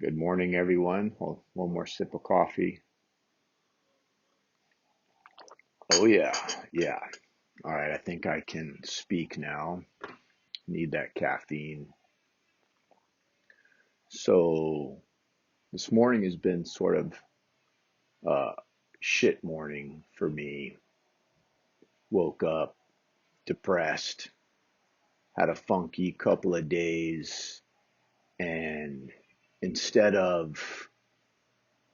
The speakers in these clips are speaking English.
Good morning, everyone. Well, one more sip of coffee. Oh, yeah, yeah. All right, I think I can speak now. Need that caffeine. So, this morning has been sort of a shit morning for me. Woke up depressed, had a funky couple of days, and instead of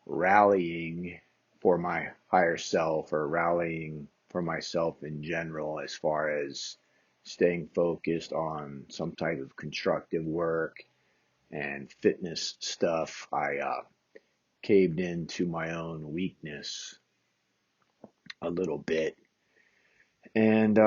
rallying for my higher self or rallying for myself in general as far as staying focused on some type of constructive work and fitness stuff, I caved into my own weakness a little bit. And,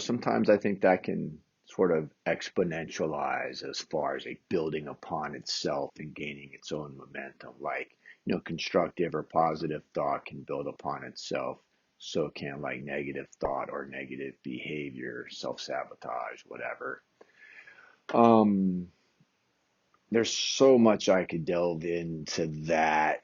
sometimes I think that can sort of exponentialize as far as like building upon itself and gaining its own momentum. Like, constructive or positive thought can build upon itself. So can like negative thought or negative behavior, self-sabotage, whatever. Um, there's so much I could delve into that,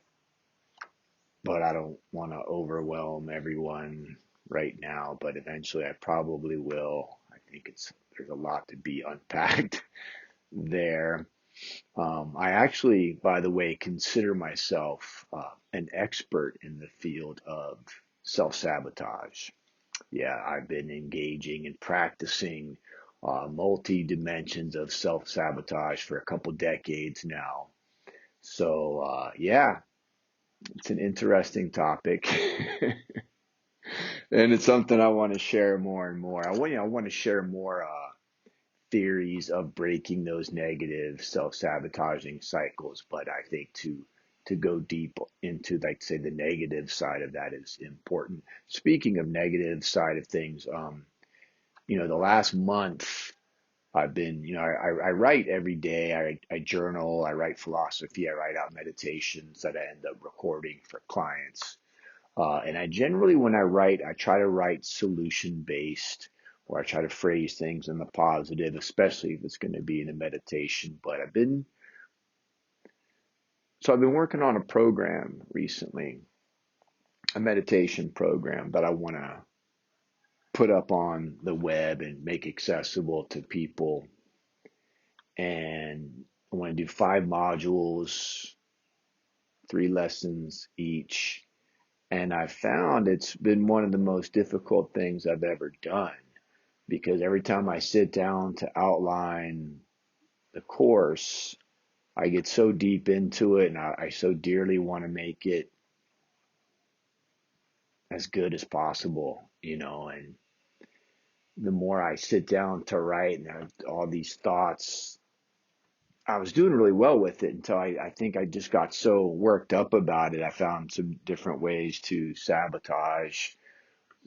but I don't want to overwhelm everyone right now, but eventually I probably will. I think there's a lot to be unpacked there. I actually, by the way, consider myself an expert in the field of self-sabotage. Yeah, I've been engaging and practicing multi dimensions of self-sabotage for a couple decades now. So, yeah, it's an interesting topic. And it's something I want to share more and more. I want to share more theories of breaking those negative self-sabotaging cycles, but I think to go deep into, like, say, the negative side of that is important. Speaking of negative side of things, the last month I've been, I write every day. I journal, I write philosophy, I write out meditations that I end up recording for clients. And I generally, when I write, I try to write solution based, or I try to phrase things in the positive, especially if it's going to be in a meditation. But I've been working on a program recently, a meditation program that I want to put up on the web and make accessible to people. And I want to do 5 modules, 3 lessons each. And I found it's been one of the most difficult things I've ever done, because every time I sit down to outline the course, I get so deep into it and I so dearly want to make it as good as possible, and the more I sit down to write and I have all these thoughts, I was doing really well with it until I think I just got so worked up about it. I found some different ways to sabotage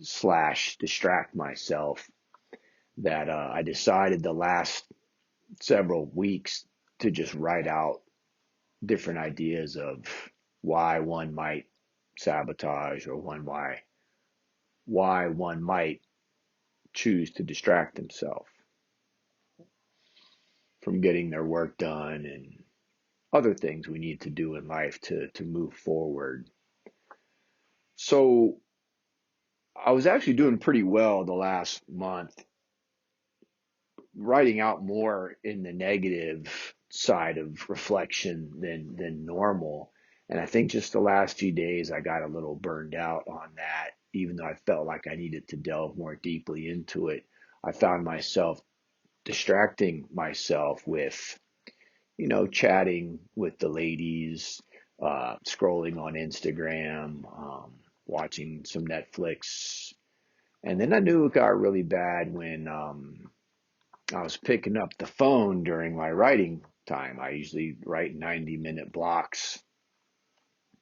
slash distract myself that I decided the last several weeks to just write out different ideas of why one might sabotage, or why one might choose to distract themselves from getting their work done and other things we need to do in life to move forward. So I was actually doing pretty well the last month, writing out more in the negative side of reflection than normal. And I think just the last few days I got a little burned out on that, even though I felt like I needed to delve more deeply into it. I found myself distracting myself with, chatting with the ladies, scrolling on Instagram, watching some Netflix. And then I knew it got really bad when I was picking up the phone during my writing time. I usually write 90-minute blocks,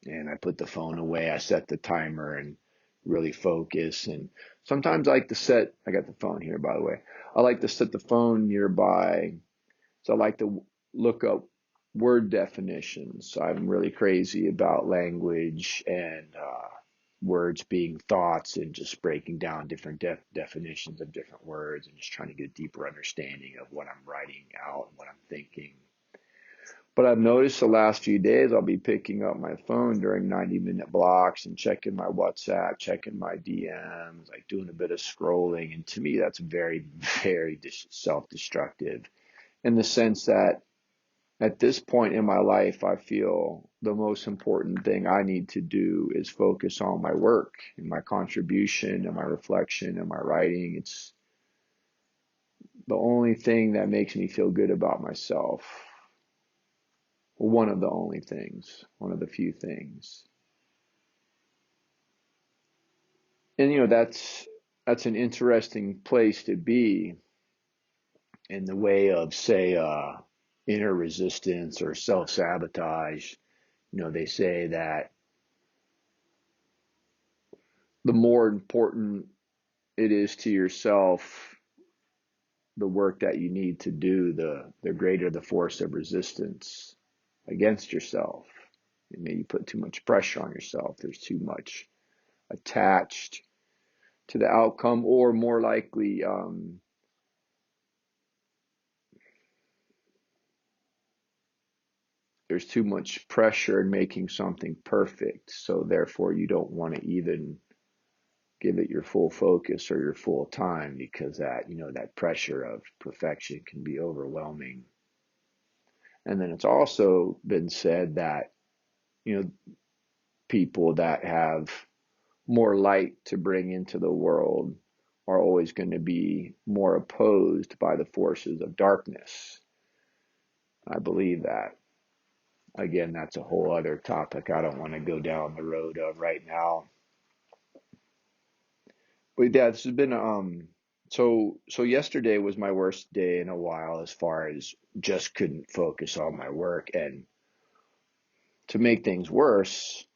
and I put the phone away. I set the timer and really focus. And sometimes I got the phone here, by the way. I like to set the phone nearby. So I like to look up word definitions. I'm really crazy about language and words being thoughts, and just breaking down different definitions of different words and just trying to get a deeper understanding of what I'm writing out and what I'm thinking. But I've noticed the last few days I'll be picking up my phone during 90-minute blocks and checking my WhatsApp, checking my DMs, like doing a bit of scrolling. And to me, that's very, very self-destructive in the sense that at this point in my life, I feel the most important thing I need to do is focus on my work and my contribution and my reflection and my writing. It's the only thing that makes me feel good about myself. One of the only things, one of the few things. And that's an interesting place to be in the way of, say, inner resistance or self-sabotage. They say that the more important it is to yourself, the work that you need to do, the greater the force of resistance against yourself. You put too much pressure on yourself. There's too much attached to the outcome, or more likely, there's too much pressure in making something perfect. So therefore, you don't want to even give it your full focus or your full time because that pressure of perfection can be overwhelming. And then it's also been said that, you know, people that have more light to bring into the world are always going to be more opposed by the forces of darkness. I believe that. Again, that's a whole other topic I don't want to go down the road of right now. But yeah, this has been so yesterday was my worst day in a while as far as just couldn't focus on my work. And to make things worse,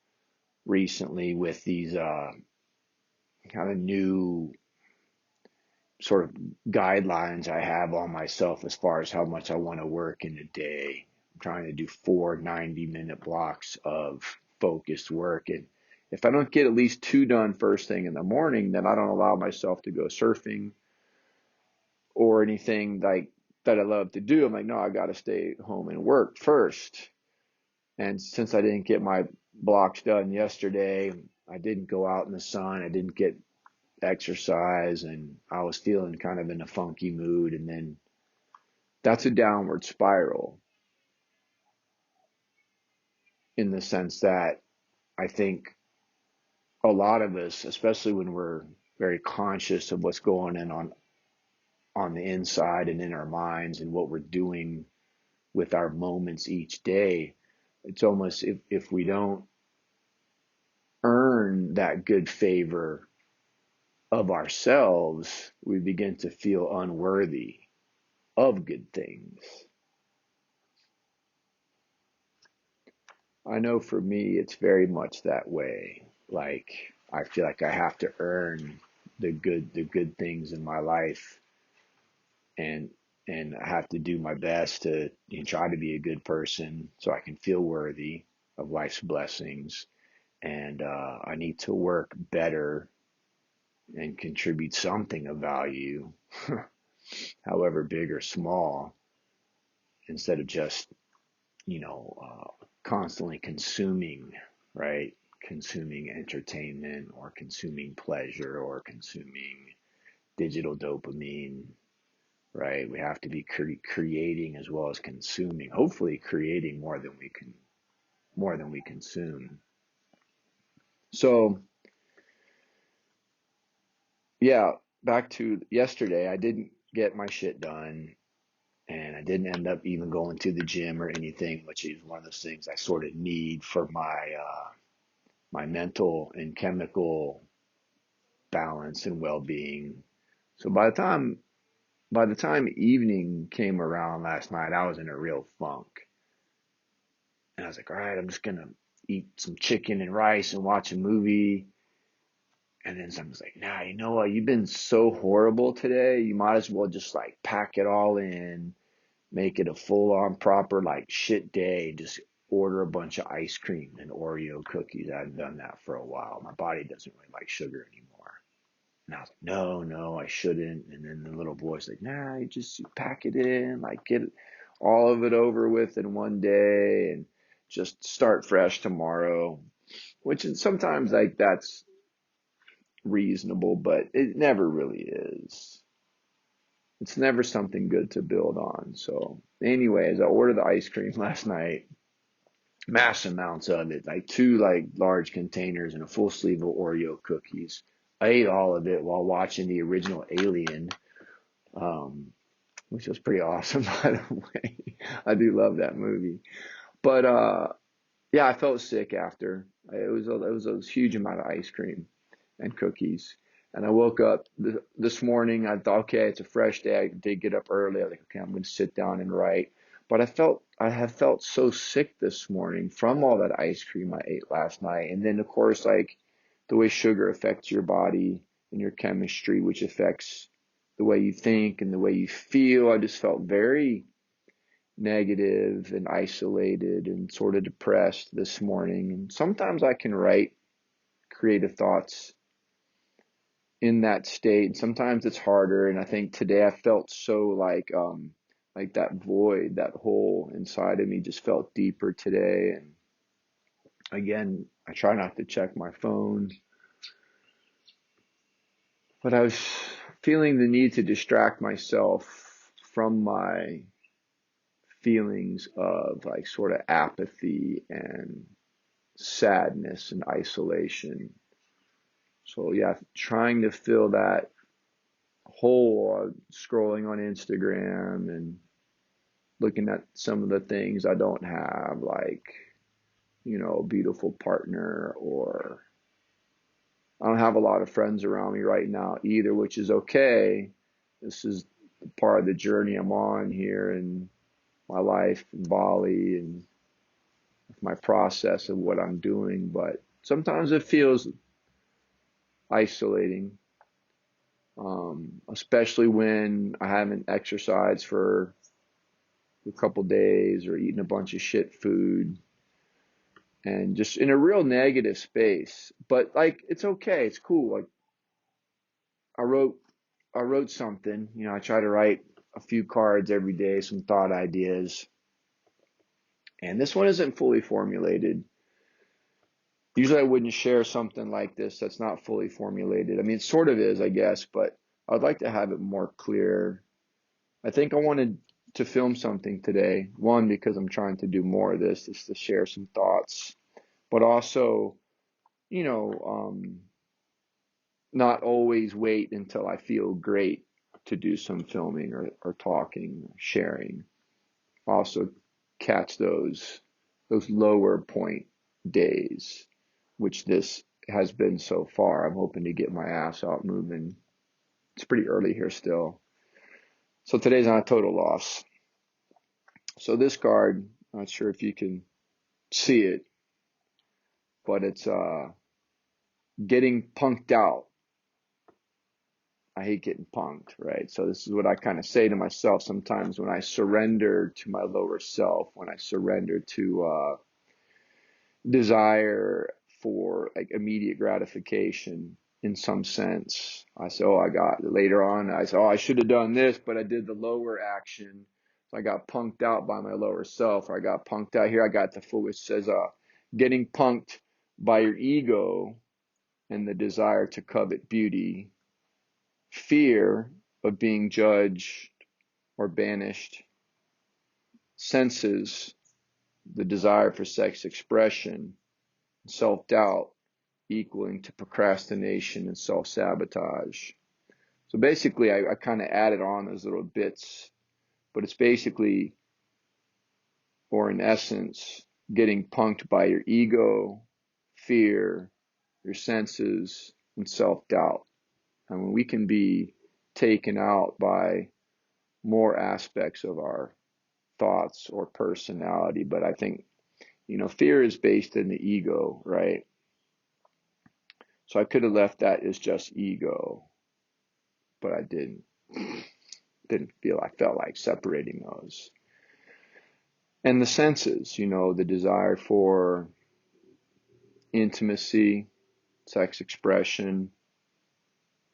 recently with these kind of new sort of guidelines I have on myself as far as how much I want to work in a day. I'm trying to do 4 90-minute blocks of focused work. And if I don't get at least 2 done first thing in the morning, then I don't allow myself to go surfing or anything like that I love to do. I'm like, no, I got to stay home and work first. And since I didn't get my blocks done yesterday, I didn't go out in the sun. I didn't get exercise, and I was feeling kind of in a funky mood. And then that's a downward spiral in the sense that I think a lot of us, especially when we're very conscious of what's going on the inside and in our minds and what we're doing with our moments each day, it's almost if we don't earn that good favor of ourselves, we begin to feel unworthy of good things. I know for me, it's very much that way. Like, I feel like I have to earn the good things in my life, and I have to do my best to try to be a good person so I can feel worthy of life's blessings. And I need to work better and contribute something of value, however big or small, instead of just, constantly consuming, right? Consuming entertainment or consuming pleasure or consuming digital dopamine, right? We have to be creating as well as consuming. Hopefully, creating more than we consume. So, yeah, back to yesterday, I didn't get my shit done, and I didn't end up even going to the gym or anything, which is one of those things I sort of need for my mental and chemical balance and well-being. So by the time evening came around last night, I was in a real funk. And I was like, all right, I'm just gonna eat some chicken and rice and watch a movie. And then someone's like, nah, you know what? You've been so horrible today. You might as well just like pack it all in, make it a full-on proper like shit day. Just order a bunch of ice cream and Oreo cookies. I haven't done that for a while. My body doesn't really like sugar anymore. And I was like, no, I shouldn't. And then the little boy's like, nah, you pack it in, like all of it over with in one day and just start fresh tomorrow, which is sometimes like that's reasonable, but it never really is. It's never something good to build on. So anyways, I ordered the ice cream last night, mass amounts of it, like two like large containers and a full sleeve of Oreo cookies. I ate all of it while watching the original Alien, um, which was pretty awesome, by the way. I do love that movie. But yeah, I felt sick after. It was a huge amount of ice cream and cookies. And I woke up this morning. I thought, okay, it's a fresh day. I did get up early. I was like, okay, I'm going to sit down and write. But I have felt so sick this morning from all that ice cream I ate last night. And then, of course, like the way sugar affects your body and your chemistry, which affects the way you think and the way you feel. I just felt very negative and isolated and sort of depressed this morning. And sometimes I can write creative thoughts in that state. And sometimes it's harder. And I think today I felt so like that void, that hole inside of me just felt deeper today. And again, I try not to check my phone, but I was feeling the need to distract myself from my feelings of like sort of apathy and sadness and isolation. So yeah, trying to fill that hole, scrolling on Instagram and looking at some of the things I don't have, like, a beautiful partner, or I don't have a lot of friends around me right now either, which is okay. This is part of the journey I'm on here in my life in Bali and my process of what I'm doing. But sometimes it feels isolating, especially when I haven't exercised for a couple days or eaten a bunch of shit food and just in a real negative space. But like, it's okay. It's cool. Like I wrote, I wrote something, I try to write a few cards every day, some thought ideas. And this one isn't fully formulated. Usually I wouldn't share something like this that's not fully formulated. I mean, it sort of is, I guess, but I'd like to have it more clear. I think I wanted to film something today. One, because I'm trying to do more of this, is to share some thoughts, but also, you know, um, not always wait until I feel great to do some filming or talking, or sharing. Also catch those lower point days, which this has been so far. I'm hoping to get my ass out moving. It's pretty early here still. So today's not a total loss. So this card, not sure if you can see it, but it's getting punked out. I hate getting punked, right? So this is what I kind of say to myself sometimes when I surrender to my lower self, when I surrender to desire for like immediate gratification in some sense. I say, oh, I got later on. I say, oh, I should have done this, but I did the lower action. So I got punked out by my lower self, or I got punked out here. I got the full, which says, getting punked by your ego and the desire to covet beauty, fear of being judged or banished, senses, the desire for sex expression, self-doubt, equaling to procrastination and self-sabotage. So basically, I kind of added on those little bits, but it's basically, or in essence, getting punked by your ego, fear, your senses, and self-doubt. I mean, we can be taken out by more aspects of our thoughts or personality, but I think, fear is based in the ego, right? So I could have left that as just ego, but I didn't. I felt like separating those. And the senses, the desire for intimacy, sex expression,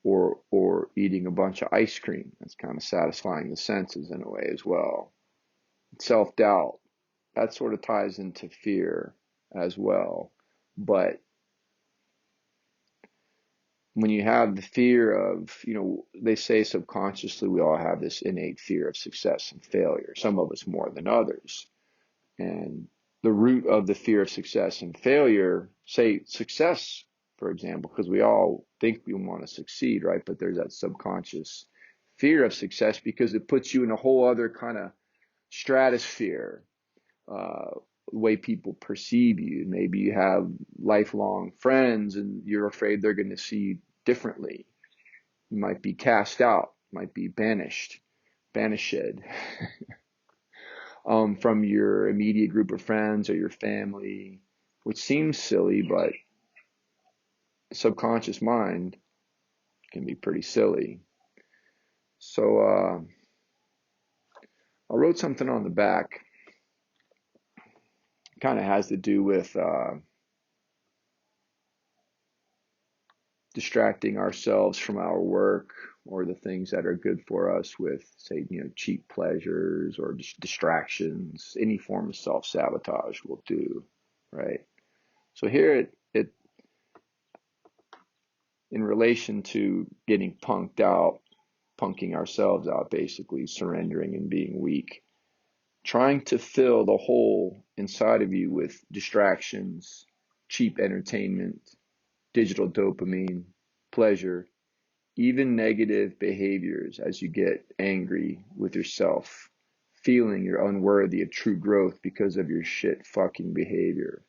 or eating a bunch of ice cream. That's kind of satisfying the senses in a way as well. self-doubt. That sort of ties into fear as well. But when you have the fear of, they say subconsciously we all have this innate fear of success and failure, some of us more than others. And the root of the fear of success and failure, say success, for example, because we all think we want to succeed, right? But there's that subconscious fear of success because it puts you in a whole other kind of stratosphere, the way people perceive you. Maybe you have lifelong friends and you're afraid they're going to see you differently. You might be cast out, might be banished from your immediate group of friends or your family, which seems silly, but subconscious mind can be pretty silly. So I wrote something on the back. Kind of has to do with distracting ourselves from our work or the things that are good for us with, say, cheap pleasures or distractions. Any form of self-sabotage will do, right? So here it in relation to getting punked out, punking ourselves out, basically surrendering and being weak, trying to fill the hole inside of you with distractions, cheap entertainment, digital dopamine, pleasure, even negative behaviors as you get angry with yourself, feeling you're unworthy of true growth because of your shit fucking behavior.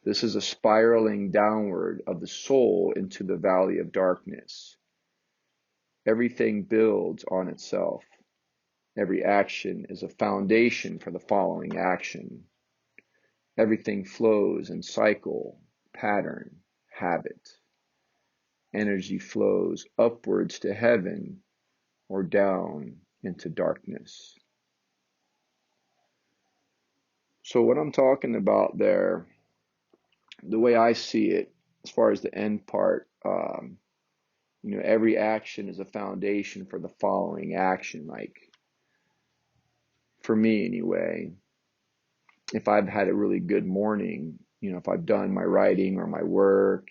This is a spiraling downward of the soul into the valley of darkness. Everything builds on itself. Every action is a foundation for the following action. Everything flows in cycle, pattern, habit. Energy flows upwards to heaven or down into darkness. So what I'm talking about there, the way I see it, as far as the end part, every action is a foundation for the following action. Like, for me anyway, if I've had a really good morning, if I've done my writing or my work,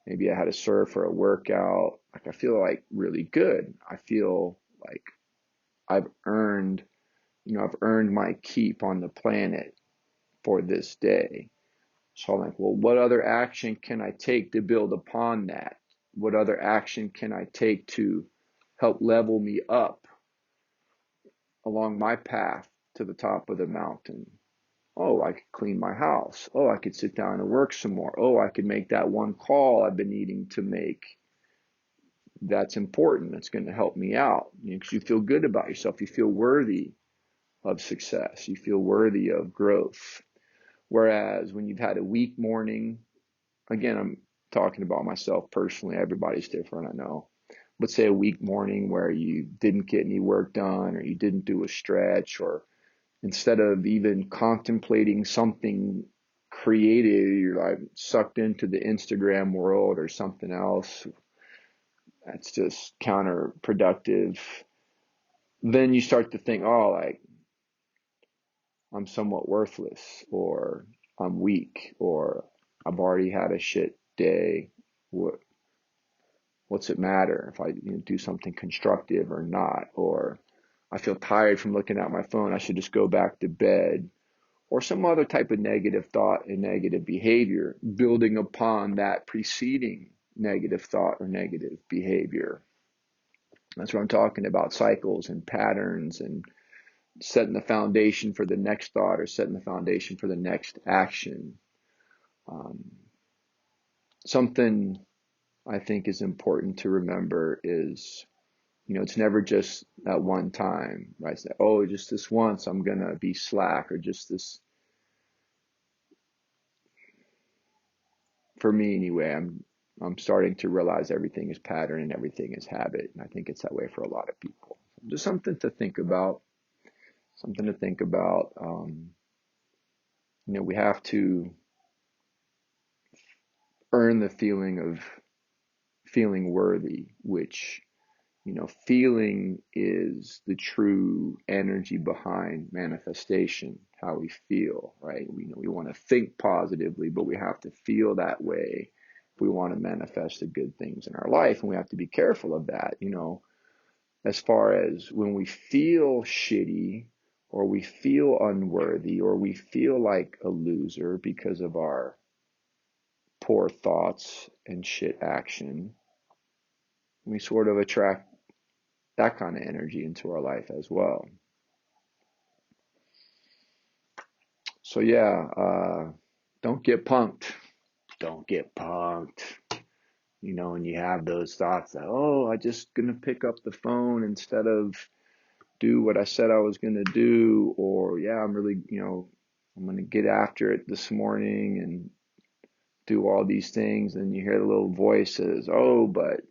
maybe I had a surf or a workout, like I feel like really good. I feel like I've earned, I've earned my keep on the planet for this day. So I'm like, well, what other action can I take to build upon that? What other action can I take to help level me up along my path to the top of the mountain? Oh, I could clean my house. Oh, I could sit down and work some more. Oh, I could make that one call I've been needing to make. That's important. That's going to help me out. Because you feel good about yourself. You feel worthy of success. You feel worthy of growth. Whereas when you've had a weak morning, again, I'm talking about myself personally. Everybody's different, I know. But say a weak morning where you didn't get any work done or you didn't do a stretch, or instead of even contemplating something creative, you're like sucked into the Instagram world or something else that's just counterproductive. Then you start to think, oh, like I'm somewhat worthless, or I'm weak, or I've already had a shit day. What's it matter if I do something constructive or not? Or I feel tired from looking at my phone. I should just go back to bed. Or some other type of negative thought and negative behavior building upon that preceding negative thought or negative behavior. That's what I'm talking about, cycles and patterns and setting the foundation for the next thought or setting the foundation for the next action. Something I think is important to remember is, it's never just that one time, right? It's like, oh, just this once I'm going to be slack, or just this. For me anyway, I'm starting to realize everything is pattern and everything is habit. And I think it's that way for a lot of people. Just something to think about, something to think about. We have to earn the feeling of feeling worthy, which feeling is the true energy behind manifestation, how we feel, right? We want to think positively, but we have to feel that way if we want to manifest the good things in our life. And we have to be careful of that, as far as when we feel shitty or we feel unworthy or we feel like a loser because of our poor thoughts and shit action, we sort of attract that kind of energy into our life as well. So yeah, don't get punked. Don't get punked. And you have those thoughts that, oh, I just gonna pick up the phone instead of do what I said I was gonna do, or yeah, I'm really, I'm gonna get after it this morning and do all these things. And you hear the little voices, oh, but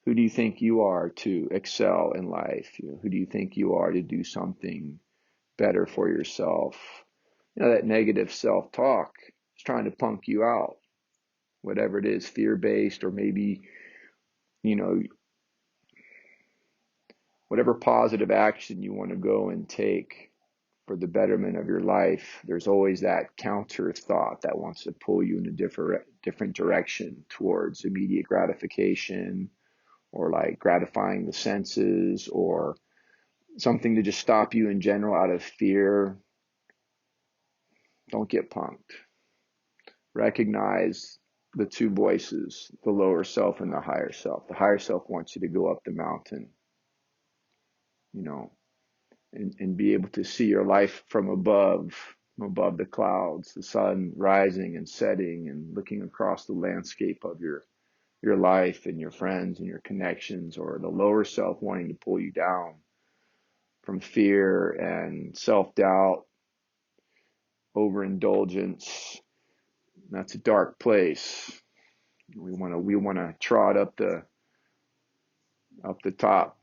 who do you think you are to excel in life? Who do you think you are to do something better for yourself? That negative self-talk is trying to punk you out, whatever it is, fear-based, or maybe, whatever positive action you want to go and take for the betterment of your life. There's always that counter thought that wants to pull you in a different direction towards immediate gratification, or like gratifying the senses, or something to just stop you in general out of fear. Don't get punked. Recognize the two voices, the lower self and the higher self. The higher self wants you to go up the mountain, and be able to see your life from above the clouds, the sun rising and setting, and looking across the landscape of your life and your friends and your connections. Or the lower self wanting to pull you down from fear and self-doubt, overindulgence. That's a dark place. We want to trot up the top,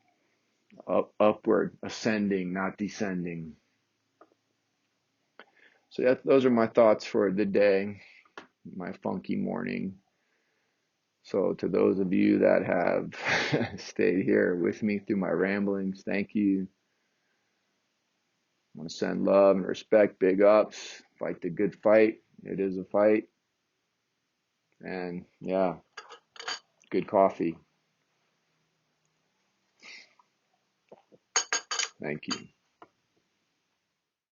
upward, ascending, not descending. So those are my thoughts for the day, my funky morning. So to those of you that have stayed here with me through my ramblings, thank you. I want to send love and respect, big ups. Fight the good fight. It is a fight. And yeah, good coffee. Thank you.